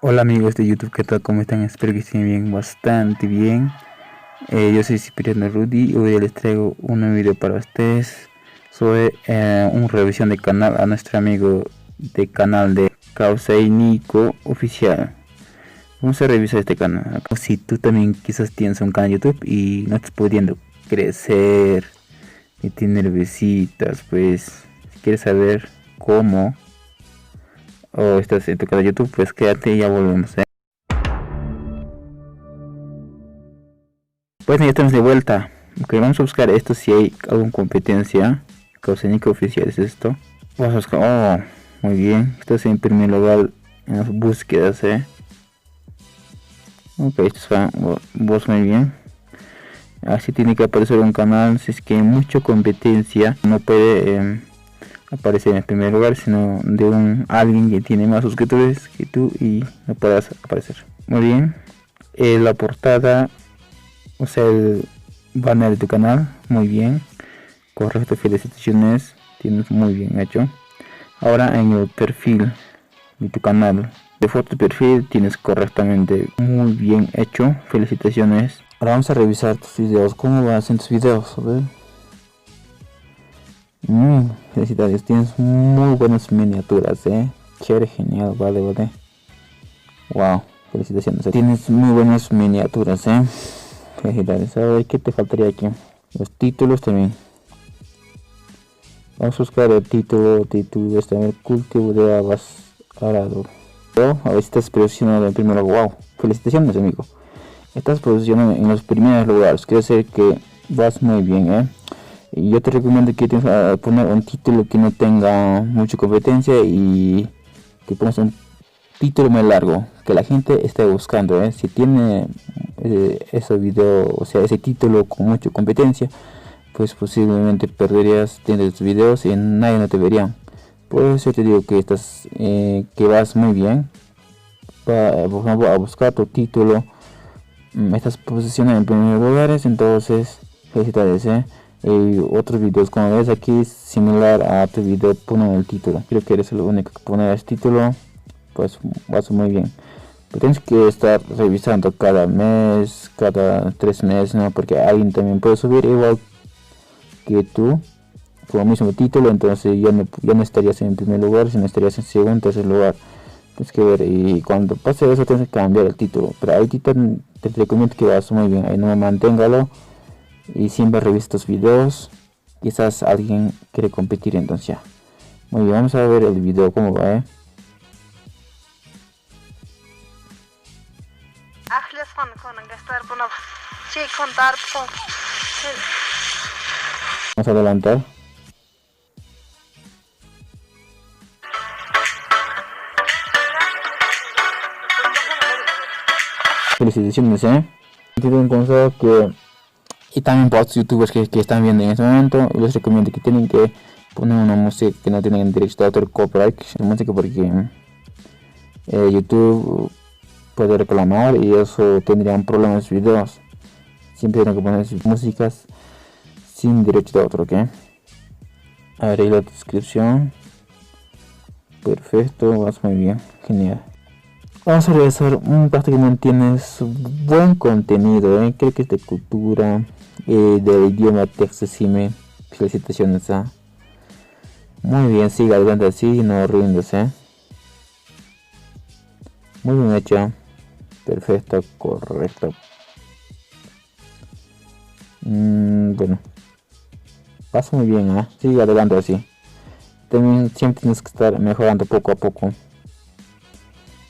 Hola amigos de YouTube, ¿qué tal? ¿Cómo están? Espero que estén bien, bastante bien. Yo soy Cipriano Rudy y hoy les traigo un nuevo video para ustedes sobre una revisión de canal a nuestro amigo de canal de Kausei Nico Oficial. Vamos a revisar este canal. Si tú también quizás tienes un canal de YouTube y no estás pudiendo crecer y tener visitas, pues si quieres saber cómo o estás en tu canal de YouTube, pues quédate y ya volvemos. Pues ya estamos de vuelta. Ok, vamos a buscar esto si hay alguna competencia. Causenica oficial es esto. Vamos a buscar. Oh, muy bien. Esto es en primer lugar en las búsquedas, Ok, esto es vos muy bien. Así tiene que aparecer un canal. Si es que hay mucha competencia, no puede aparecer en primer lugar, sino de alguien que tiene más suscriptores que tú y no puedas aparecer. Muy bien. La portada, o sea, el banner de tu canal, muy bien, correcto, felicitaciones, tienes muy bien hecho. Ahora en el perfil de tu canal, de foto de perfil, tienes correctamente muy bien hecho, felicitaciones. Ahora vamos a revisar tus videos, cómo vas en tus videos, a ver. Felicidades, tienes muy buenas miniaturas, chévere, genial, vale. Wow, felicitaciones, tienes muy buenas miniaturas, felicidades. A ver, ¿qué te faltaría aquí? Los títulos también. Vamos a buscar el título de este cultivo de habas arado. A ver si estás posicionado en primer lugar. Wow, felicitaciones amigo. Estás posicionado en los primeros lugares. Quiere decir que vas muy bien, Y yo te recomiendo que tienes que poner un título que no tenga mucha competencia y que pongas un título muy largo que la gente esté buscando, Si tiene ese video, o sea, ese título con mucha competencia, pues posiblemente perderías tus videos y nadie no te vería. Por eso te digo que que vas muy bien. Por ejemplo, a buscar tu título, estás posicionado en primeros lugares, entonces felicidades, Y otros videos como ves aquí similar a tu video, ponen el título. Creo que eres el único que pone el título, pues vas muy bien. Pero tienes que estar revisando cada mes, cada 3 meses, ¿no? Porque alguien también puede subir igual que tú con el mismo título, entonces ya no estarías en primer lugar, sino estarías en segundo, tercer lugar. Tienes que ver, y cuando pase eso tienes que cambiar el título. Pero ahí te recomiendo que vas muy bien, ahí no manténgalo y siempre revisa tus videos. Quizás alguien quiere competir, entonces ya. Muy bien, vamos a ver el video cómo va, Vamos a adelantar. Felicitaciones, Tengo un consejo y también para los youtubers que están viendo en este momento, les recomiendo que tienen que poner una música que no tienen derecho de autor, copyright, música, porque YouTube puede reclamar y eso tendrían problemas en sus videos. Siempre tienen que poner sus músicas sin derecho de autor, ¿ok? A ver ahí la descripción. Perfecto, vas muy bien, genial. Vamos a revisar un prácticamente tienes buen contenido, creo que es de cultura, del idioma texasime. Felicitaciones, muy bien, sigue adelante así, no rindes, muy bien hecho, perfecto, correcto. Bueno, pasa muy bien, sigue adelante así. También siempre tienes que estar mejorando poco a poco.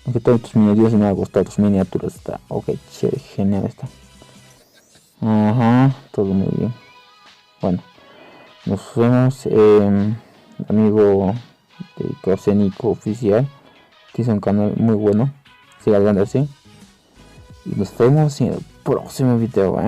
Aunque todos tus miniaturas me ha gustado, tus miniaturas está ok, chévere, genial está. Todo muy bien. Bueno, nos vemos, amigo de Causenica Oficial, que es un canal muy bueno. Siga adelante así. Y nos vemos en el próximo video,